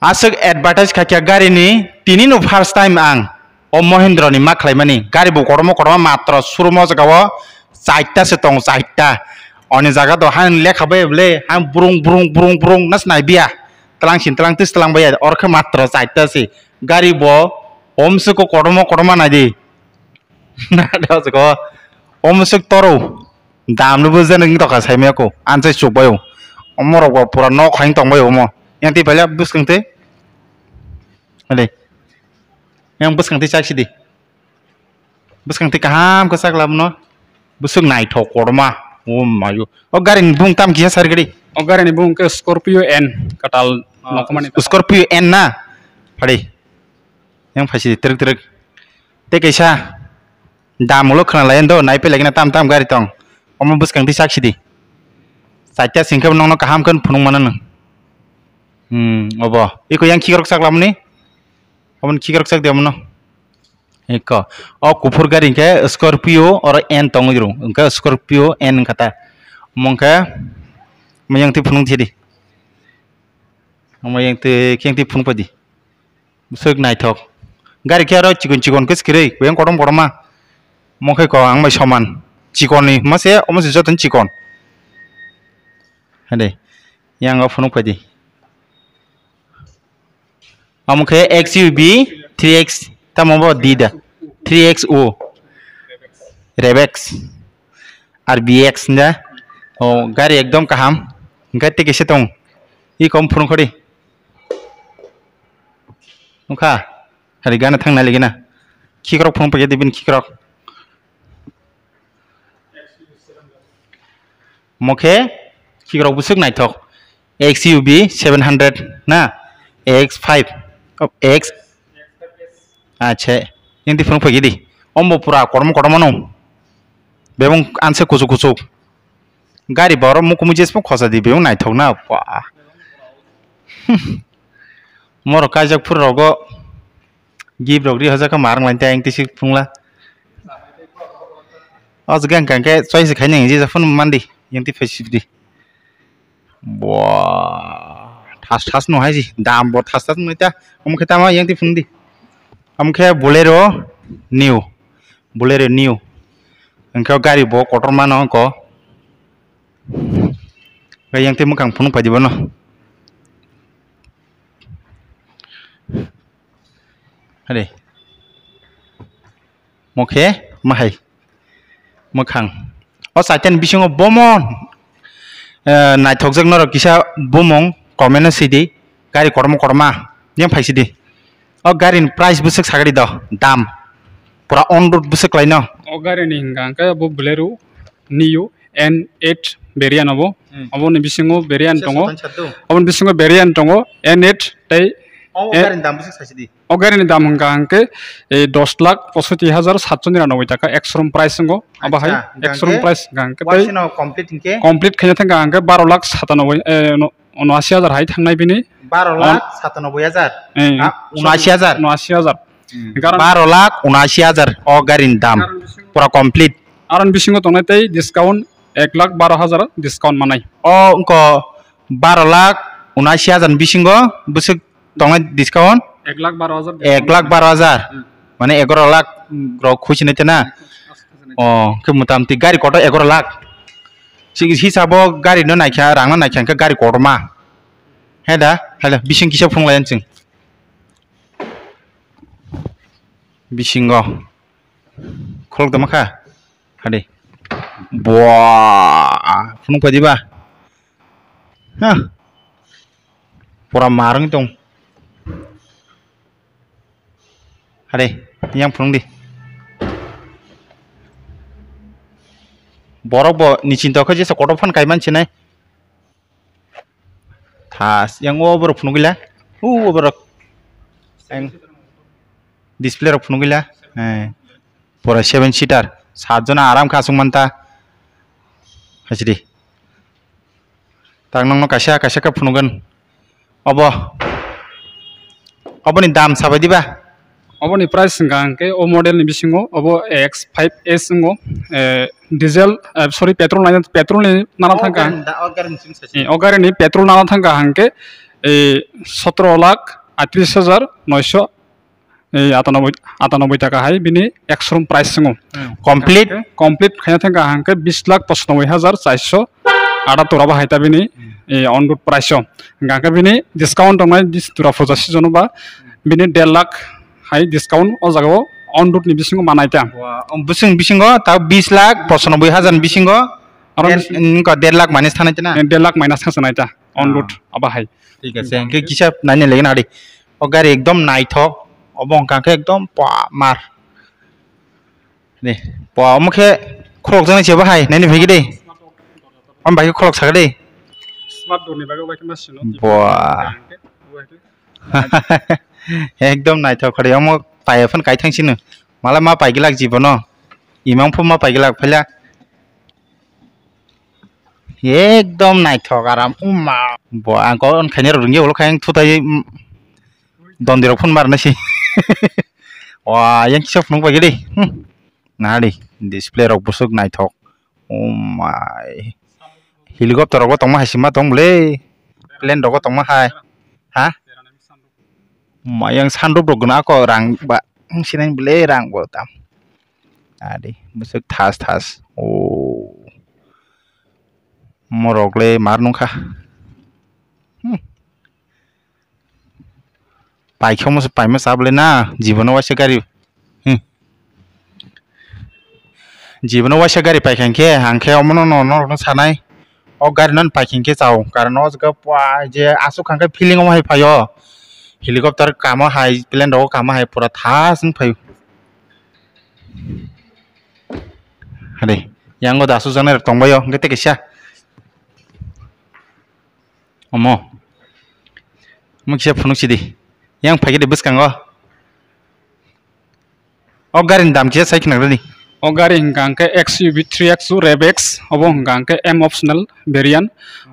आसक advertise खाखिया गाड़ी नि तिनी नु फर्स्ट टाइम आं ओ महिंद्र नि मा खालामनी गाड़ी बो गरमा मात्र सुरुमा जगाव चाइटा से तंग चाइटा अनि जागा दो हां लेखाबाय बले हां बुरुं नस नायबिया तलां तिस तलां बाय और मात्र चाइटा से गाड़ी बो ओमसे को गरमा नायदि ना जको ओमसे तरो दामनोबो जनों दखा सायमेको आनसे सुबायो अमरबो पूरा न खाइन तंबायो म यांति पहले बुसखंते अले yang बुसखंते चाखिदि बुसखंते काम को सागलाम न बुसुक नायथो गरमा ओ मायो ओ गारि बुं ताम किया सारगडी ओ गारि बुं के स्कॉर्पियो एन कटाल नकमानि स्कॉर्पियो एन ना फडे yang फासि तिरक ते कैसा दामुलो खोनालायन दो नायपे लागना ताम गारि तंग अम बुसखंते चाखिदि साइटा सिंखब नंग काहाम कन फुनुं मानन अब इको yang खिगरक सागलामनि अमन खिगरक साग देमन एक ओ कुफुर गारि के स्कॉर्पियो और एन तंगिरु उनका स्कॉर्पियो एन कता मंका मयंगति फुनुं थिदि मयंगति केंगति फुनुपदि सुक नायथक गारि के आरो चिकन कस्किरै बें गरमा मंखै को आं मै समान चिकननि मासे अमसे जतन चिकन हदे yang फुनुं पदि Amke XUV 3X tamobo dida 3XO Rebex RBX nda oh gari ekdom kaham gati kese tong I kom phun khodi nukha hari gana thang na ligina khikrok phun page dibin khikrok moke khikrok busuk naithok XUV 700 na X5 X अच्छा yang difung pagi di ombo pura kormo no bebong anse kucu gari baru muku mujes pun khosa di bebong naik thok na wah moro kajak pur rogo give rogri haja ka marang lantai yang tisi pungla az gang ke choice khaini ji jafun mandi yang ti fesif di wah थास no है जी दाम बहुत थास NOTA हम खेता मा young ति फुंदी हम खे बोलेरो न्यू अंका गाड़ी बो कोटरमा न को यंग ति मुखां फुनु पादिबो न अरे मखे माहाय मुखां ओ साइटेन बिसिङो बमन नायथकजों न किसा बमं कमेन्ट सिदी गारि गरमा yang फाइसिदि ओ गारि प्राइस बुसक सागरि द दाम पूरा ऑन रोड बुसक लाइनो ओ गारि नि हिंगा का बो बोलेरो नियो N8 वेरिएंट अबो नि बिसिङो वेरिएंट दङ अबो बिसिङो वेरिएंट दङ N8 तै ओ गारि दाम बुसक साइसिदि ओ गारि नि दाम हिंगा के 10,65,799 टाका एक्सरूम प्राइस दङ अब हाय एक्सरूम प्राइस गांके तै कंप्लीट खैना थांगा के 12,97 79,000 हाय थांनाय बिनि 12,97,000 79,000 12,79,000 ओ गारिनि दाम पूरा कंप्लीट आरन बिसिङो तंनाय तै डिस्काउंट 1,12,000 डिस्काउंट मानाय ओ उनको 12,79,000 बिसिङो बुसक तंनाय डिस्काउंट 1,12,000 माने 11 लाख ग्रो खुसिने तेना ओ के मुतामति गारि कोट 11 लाख हिसाबो गारि न नायखा रांना नायखा के गारि गरमा हेदा हेला बिसिं किसा फुंलायन जों बिसिंगो खलक दमाखा हादे बवा फुं पदिबा हा पूरा मारंग दं हादे yang फुंदि borok bo ni cinta ko jesa koto fan kai manchi nai thas yang over phunugila over ang display rok phunugila pura 7 seater 7 jona aram khasung manta hasidi tang nang no kasya ka phunugan obo ni dam sabadi ba अब नि price गांके ओ model नि बिसिङो अब X5S ngo diesel sorry petrol नि नाना थांगा ओ गारि नि petrol नाना थांगा हांके 17,38,998 টাকা high বিনি এক শোরুম প্রাইস সিং কমপ্লিট খাইনা থাকা হাंके 20,95,478 হাইতা বিনি অন রুট প্রাইস गांके बिनि डिस्काउंट दंनाय दिसतुरा फजासि जनबा बिनि 1.5 लाख हाई डिस्काउंट ओ जागाव ऑन रूट नि बिसिंग मानायता बिसिंग ता 20,95,000 बिसिंग और इनका 1.5 लाख माइनस थानायता ना 1.5 लाख माइनस थानायता ऑन रूट अबा हाई ठीक है इनके किसा नायने लेगन आदि ओ गाड़ी एकदम नाइथक अबं कांके एकदम पा मार दे पा मखे खलक जने छेबा हाय नायने फैगे दे हम बाइक खलक सागे दे स्मार्ट डोर नि बागे बाइक मासिनो एकदम नाइथक खरे हम पायफन काइ थांसिनो माला मा पाइगे लाग जीवन इमांफो मा पाइगे लाग फैला एकदम नाइथक आराम उमा बो आंको ओनखायनो रोंगे ओल खाय थुथाय दन्दिराव फन मारनोसै वा yang kisah फुं पाइगे दे नाडी डिस्प्ले रक बुसुक नाइथक ओ माय हेलिकॉप्टर रक तंमा हासिमा दंले प्लेन रक तंमा हाय हा मायang सानदुप रगना को रां बा सिनाय बले रां बो दाम आदि बुसुक थास ओ मरगले मार नंखा पाइखौ मस पाइमा साबले ना जीवन वासे गाड़ी जीवन वासे गाड़ी पाइखांखे हांखे अमन न सानाय ओ गाड़ी नन पाइखांखे जाव कारण अ जगा पा जे आसु खांखे फीलिंग हाय फायो हेलिकॉप्टर काम हाय प्लेन रो काम हाय पूरा थास फायो अरे यांगो दासु जने तंबायो गते केसा अमो मुखिया फुनुसिदि yang pagi de buskango o garin dam ke sai kinagni o gari hingangke XUV 3X Rebex obo hingangke M optional variant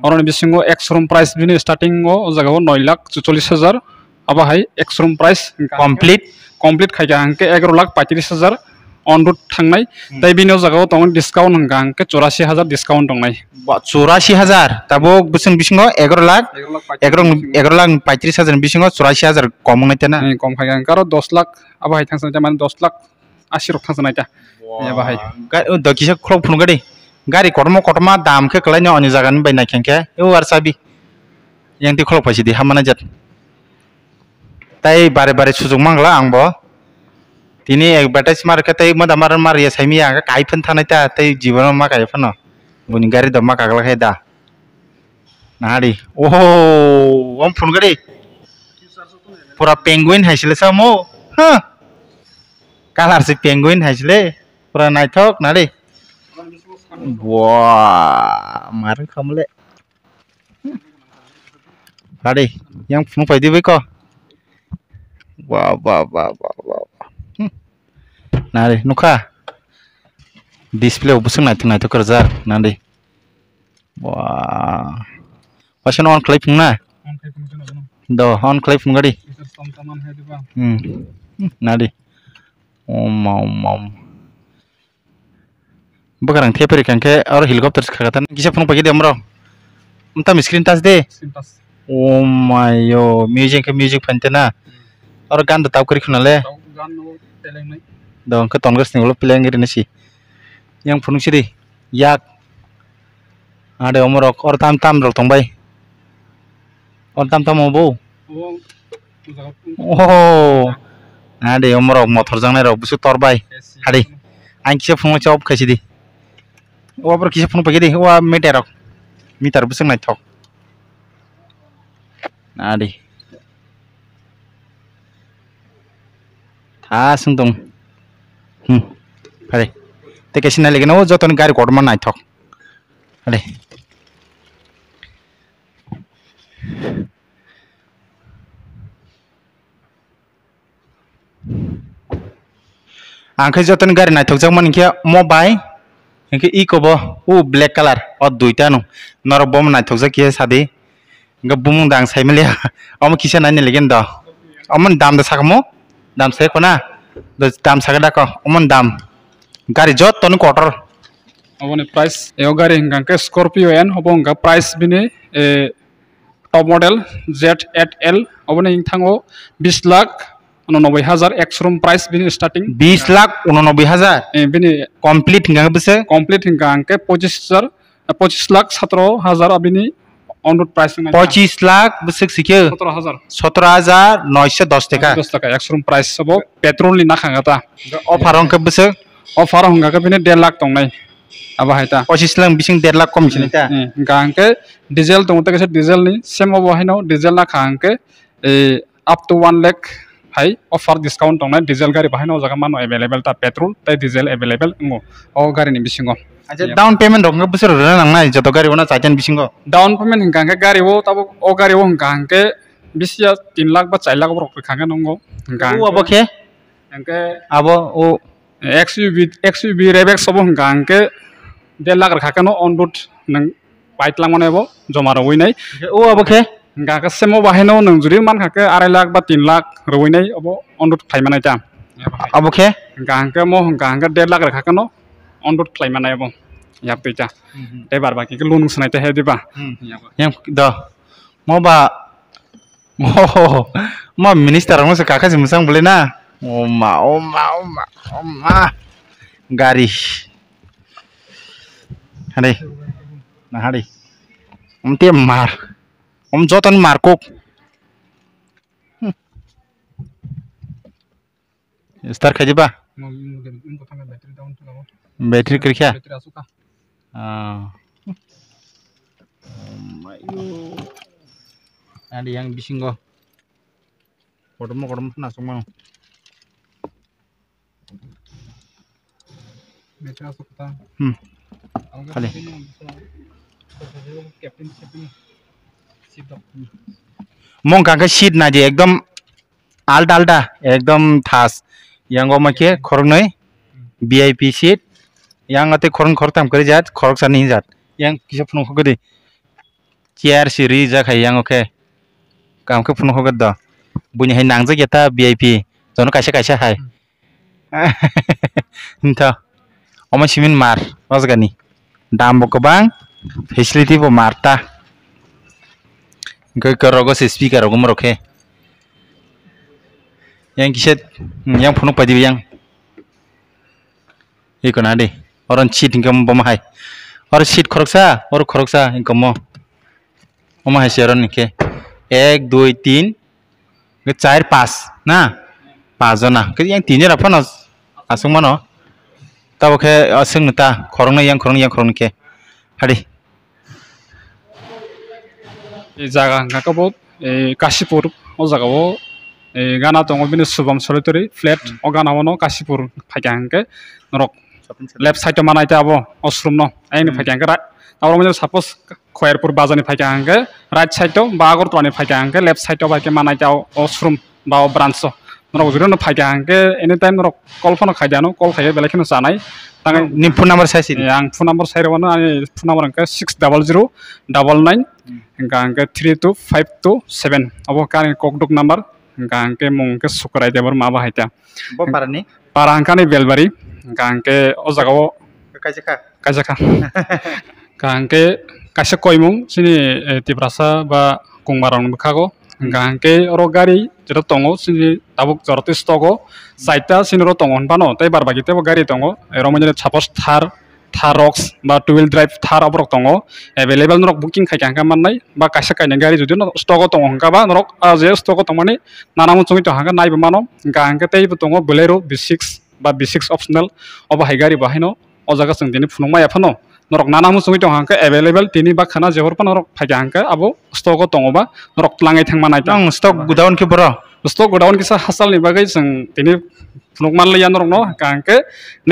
oron bisingo X room price bini starting o jagao 9,44,000 aba hai X room price complete khaiga hangke 11,35,000 on route thangnai tai bini jagao tong discount hingangke 84,000 discount tongnai 84,000 tabo busing bisingo 11,35,000 bisingo 84,000 kom ngai na kom khaiga karo 10 lakh aba hai thangsa man 10 lakh 80 rok thangsa naita ya bahai the किसा खलक फुनगदे गाड़ी कटमा दाम के कलायनो अनि जागानि बायना खेंखे ए वारसाबि यांति खलक फासिदि हामाना जात ताई बारे सुजुग मांगला आंबो तिनी एडभार्टाइज मार्के ताई मदा मारिया साइमि आगा काइफन थानायता ताई जीवन मा काइफन बुनि गाड़ी द मा कागला हे दा नाडी ओहो हम फुनगदे पूरा पेंगुइन हाइसले सामो ह कालार से पेंगुइन हाइसले पूरा नाइथक नाडी वाह मार खमले नाडी yang फुं फाइदि बेको वाह नाडी नुखा डिस्प्ले बुसुं नाइथक करजा नाडी वाह पासन ऑन क्लिप ना दो ऑन क्लिप गडी नाडी ओम बकारang थेपरि कांके और हेलीकॉप्टर खागatan किसा फुं पाइगे देमरो मता स्क्रीन टच दे ओ मायो म्यूजिक फंतेना और गान ताव करि खनाले दं के तनगस निगलो प्लेइंग रिनसी yang फुनुसिरि याक आदे अमरक और ताम रक तंबाय और ताम ओबो ओहो आदे अमरक मोटर जांनाय रक बुसु तरबाय आदे आं किसा फुङाव चप खायसिदि ओबर किसा फुं पाइगे दे ओआ मेटारक मिटार बुसुं नाइथक आदे थासुं दं अरे ते केसिना लेगेनो जतन गाड़ी कटमा नाइथक अरे आंखे जतन गाड़ी नाइथक जामन इनके मोबाइ इनके इकोबो ओ ब्लैक कलर और दुइटा नो नर बम नाइथक जा के सादे इनके बुमुं दां साइमले अम किसा नाइने लेगेन द अमन दाम द साकमो दाम से कोना द दाम सागदा को अमन दाम गाड़ी जत तन क्वार्टर अबने प्राइस एओ गाड़ी हिंगांके स्कॉर्पियो एन हबो हिंगा प्राइस बिने टप मॉडल Z8L अब नहीं थांगो 20,89,000 एक्स-शोरूम प्राइस बिनि स्टार्टिंग 20,89,000 बिनि कंप्लीट हिंगा बेसे कंप्लीट हिंगा अंके 25,17,000 अबिनि ऑन रोड प्राइस 25 लाख बेसे सिखे 17,910 टाका 10 टाका एक्स-शोरूम प्राइस सब पेट्रोल नि नाखांगाता ऑफर अंक बेसे ऑफर हंगा के बिनि 1.5 लाख दंनाय अब हायता 25 लाख बिसिं 1.5 लाख कम सिनिता गांके डीजल दंत के डीजल नि सेम अब हायनो डीजल ना खांके up to 1 lakh high offer discount दंनाय डीजल गाड़ी बाहायनो जगा मानो अवेलेबल ता पेट्रोल ता डीजल अवेलेबल ngo ओ गाड़ी नि बिसिंगो अच्छा डाउन पेमेंट रंग बोसोर रना नांनाय जत गाड़ी वना चाइजन बिसिंगो डाउन पेमेंट हिंगांके गाड़ी वो तब ओ गाड़ी वो हिंगांके बिसिया 3 लाख बा 4 लाख रक खांगे नंगो हिंगांके ओ अबखे हिंगे आबो ओ एक्सयूवी रेबेक्स सब हिंगांके 1.5 लाख रखाकेनो ऑन रोड नों बाइक लांगनेबो जमा रवैनाय ओ अबखे गाका सेमो बाहायनो नों जुदि मानखाके 2.5 लाख बा 3 लाख रवैनाय अब ऑन रोड खायमानाय ता अबखे गांके मो गांके 1.5 लाख रखाकेनो ऑन रोड खायमानाय अब याब तैता दे बार बाकी के लोन सुनायते है दिबा याम द मोबा म मिनिस्टर हमसे काका से मुसां बोले ना ओमा गाड़ी हरे ना हरे ते मार जतन मारको स्टार खाजिबा बैटरी करखिया ada yang bisinggo kodem nasung mau battery सुकता खाली mong kangke sheet na je ekdom alda ekdom thas yang omake khornoi VIP sheet yang ate khorn khortam kari jat khorok sani jat yang kisa phun khogedi chair siri ja khai yang oke kam ke phun khoged da bunya hai nang ja geta VIP jono kaisa hai nta oma simin mar wasgani dam bo kobang facility bo marta rogo se speaker rogo moroke yang kiset yang phunuk padi yang ikona de oron cheat ingam bom hai or sheet khoroksa ingam mo oma hai seron ke 1 2 3 ke 4 5 na 5 jona ke yang 3 jona phano asung mano tabo ke asung ta khorong yang ke hadi जागा गाकाबो काशीपुर ओ जागाबो गाना दङ बिनो Shubham सलिटरी flat ओ गाना वनो काशीपुर फाइकांके नरक left side मानायते आबो अश्रम न आइनि फाइकांके आरो मने सपोज खयरपुर बाजारनि फाइकांके राइट साइड बा आगरतलानि फाइकांके लेफ्ट साइड बाके मानायते अश्रम बा ब्रांच नरक जुरनो फाइकांके एनी टाइम नरक कल फन खायदानो कल खायो बेलाखिनो जानाय तांगे नि फोन नंबर साइसि आं फोन नंबर साइरवानो आनि फोन नंबर अंके 60099 गांके 32527 अब कानि कोकडुक नंबर गांके मुंके सुकराय देबर मा बाहायता बो पारानि पारांकानि बेलबारि गांके ओ जागाव काजका गांके कासे कोइमुं सिनि तिब्रासा बा कुंबाराव बखागो गांके ओरो गाड़ी जेरो तंगो सिनि ताबुक जरते स्टको साइटा सिनरो तंगो हनबानो तै बारबागिते बो गाड़ी तंगो एरोमने सपोज थार रक्स बा टू व्हील ड्राइव थार अब्रक तंगो अवेलेबल नरक बुकिंग खायखांका माननाय बा कासे कायने गाड़ी जुदि स्टको तंगो हंकाबा नरक जे स्टको तंगमाने नानामु चंगि तो हांगा नायबो मानो गांके तैबो तंगो बोलेरो B6 बा B6 ऑप्शनल अब हाय गाड़ी बाहायनो ओ जागा जों दिनै फुनुंमाय आफानो नरक नानामु चंगि तो हांका अवेलेबल तिनि बा खाना जेहरपा नरक फायखांका आबो स्टको तंगोबा नरक लांगाय थांमानाय आं स्टक गोदावन के बरो स्टक गोदावन किसा हासालनि बागै जों दिनै फुनुंमान लैया नरक न गांके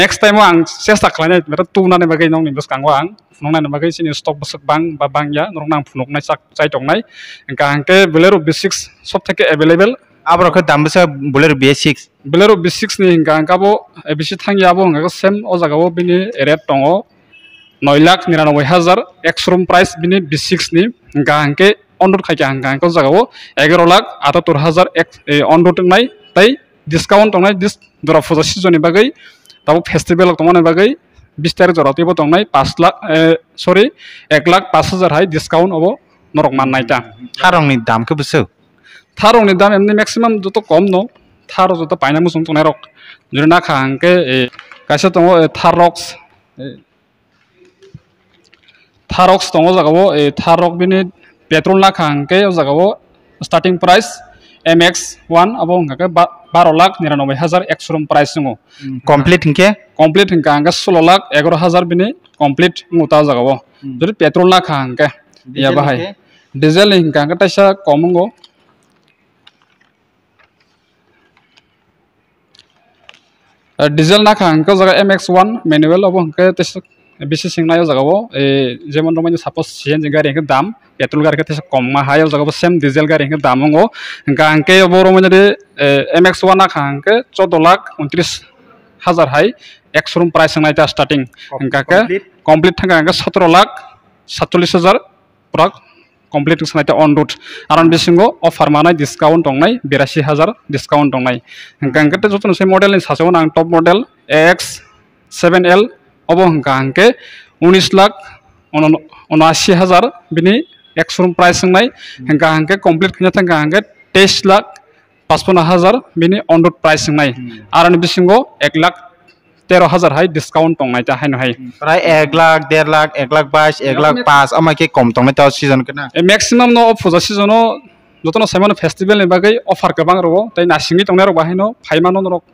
नेक्स्ट टाइम आं चेष्टा खालायनाय बेरा तुनानै बागै नंनि बसकांगो आं फुनुंनानै बागै सिनि स्टक बसक बां बा बांया नरक नां फुनुंनाय जाय दंनाय गांके बोलेरो B6 सब थेके अवेलेबल आब्रखो दामबोसा बोलेरो B6 नि गांकाबो एबिसि थांगियाबो हंगा सेम ओ जागाबो बिनि रेट दङ 9,99,000 एक्स-शोरूम प्राइस बिनि B6 नि गांके ऑन रोड खायका गांको जागाबो 11,78,000 ऑन रोड नाय तै डिस्काउंट दंनाय दिस जरा फुजा सिजननि बागै ताबो फेस्टिवल दंनाय बागै 20 तारिख जरातेबो दंनाय 1,05,000 हाय डिस्काउंट अब norok man naita Harong ni dam ke besu. tharong ni dam emni maximum joto kom no tharo joto paina musung tongnai rok juri na khangke kaisa tongo tharox tharox tongo jagao tharok bini petrol na khangke o jagao starting price MX1 abo hingke 12,99,100 rum price nungo Complete hingke? complete hingka hangke 16,11,000 bini complete nguta jagao juri petrol na khangke ya bahai diesel hingka hangke taisa komungo diesel na khangke jaga MX1 manual abo hingke taisa bisi singnayo jagao jemon romani suppose CNG gari hingke dam petrol gari taisa komma hayo jagao same diesel gari hingke damongo hingka hangke abo romani de MX1 na khangke 14,29,000 hai 100 rum price naita starting hingka ke complete thanga hangke 17,47,000 pura complete naita on road aron bisingo offer manai discount tongnai 82,000 discount tongnai hingka hangke te jotno se model ni saseo nang top model X7L obo hingka hangke 19,79,000 bini 100 rum price nai hingka hangke complete khina thanga hangke 23,55,000 bini on road price nai aron bisingo 1,13,000 hai discount tongnai ta haino hai Prai 1 lakh, 1.5 lakh, 1 lakh 22, 1 lakh 5 ama ke kom tongnai ta season ke na. maximum no puja season no jotono saimano festival ni bagai offer gobang rogo tai nasingi tongnai rok bahaino phaimano rok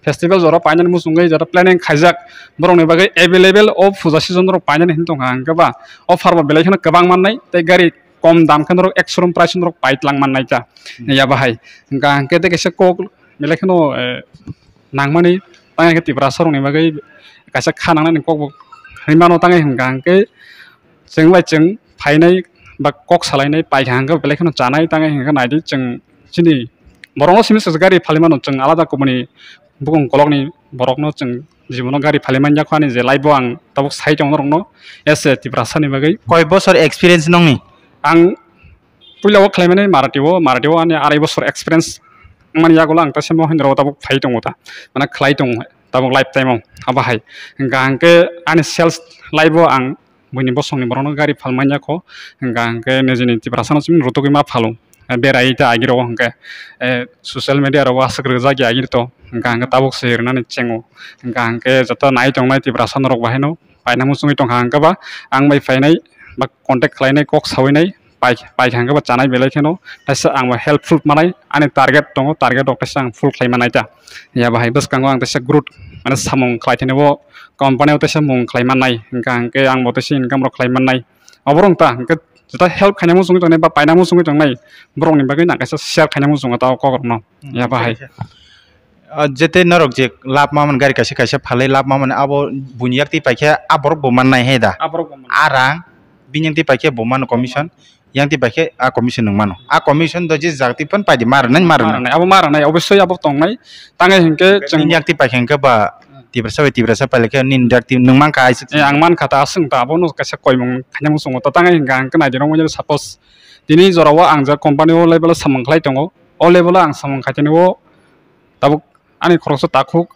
festival jora painan musungai jara planning khaijak borong ni bagai available of puja season rok painan hin tonga angkaba offer ba belai khana gobang mannai tai gari kom dam khan rok 100 rum price rok paitlang mannai ta ya bahai hingka hangke te kaisa kok belai khano nangmani tangai ke tibra sorong ni bagai kaisa khanang ni kok rimano tangai hingka hangke jengbai jeng phainai ba kok salainai paihangka belai khano chanai tangai hingka naidi jeng chini borong simis gari phalimano jeng alada komani bukong kolokni borokno jeng jibono gari phaliman jakhani je laibo ang tabuk sai tong rokno ese tibra sani bagai Koi bosor experience nongni? ang puila wo khlaimani maratiwo ani 2 bosor experience mani yagola ang tasemo hinro tabuk phai tongo ta mana khlai tong tabuk lifetime aba hai hingka hangke ani sales laibo ang buni bosongni borokno gari phalmanya ko hingka hangke nejini tibra sano sim rotoki ma phalo berai ta agiro hangke social media ro wasakr jagi agirto hingka hangke tabuk sehirnani chengo hingka hangke jota nai tongnai tibra sano rok bahaino paina musungi tong hangka ba ang mai phainai ba contact khlainai kok sawinai pai hangka ba chanai belai kheno taisa ang helpful manai ani target tongo target ok taisa ang full khlaimanai ta ya bahai bas kango ang taisa growth mane samong khlaitene bo company taisa mung khlaimanai hingka hangke ang bo taisa income rok khlaimanai oborong ta hangke jota help khaina musungi tongnai ba paina musungi tongnai borong ni bagai na kaisa share khaina musunga ta kokorno ya bahai Jete norok je lap maman gari kaisa kaisa phalai lap maman abo buniyak ti paikhe abor bo mannai heda. Arang binyang ti paikhe bo mano commission yang ti paikhe a commission nung mano. A commission do je jakti pan paidi marnai abo maranai obviously abo tongnai tangai hingke jeng Binyang ti paikhe hingke ba tibrasa paileke nindak ti nung man kai ang man kata asung ta abo no kaisa koimong khaina musungo ta tangai hingka hangke nai dirong mo suppose dini jorawa ang ja company o level samang khlai tongo o level ang samang khaitene o tabuk ani khorokso takhuk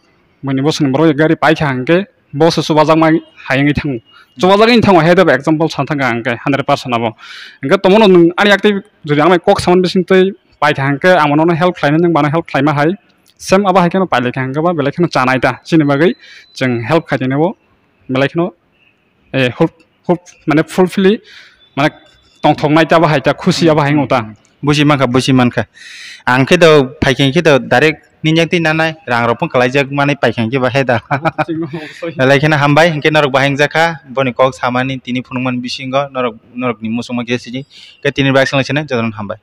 mani bosni boro gari paikha hangke boss subajang mai hayangi thang subajang thang head of example santhanga hangke 100% abo hingke tomono ani akti jodi amai kok saman bisintei paikha hangke amono help khlaina nang bana help khlaima hai same aba haikeno pailekha hangke ba belai kheno chanai ta chini bagai jeng help khaitene bo belai kheno hope mane fulfilly mane tongthongnai ta ba haita khushi aba haingota busi manka angke do paikhe ke do direct ninjang ti nanai rang ropong kalaijak manai paikhe ke ba heda laikena hambai hingke norok baheng jaka boni kok samani tini phunungman bisingo norok ni musungma gesiji ke tini bak sanglaisene jodon hambai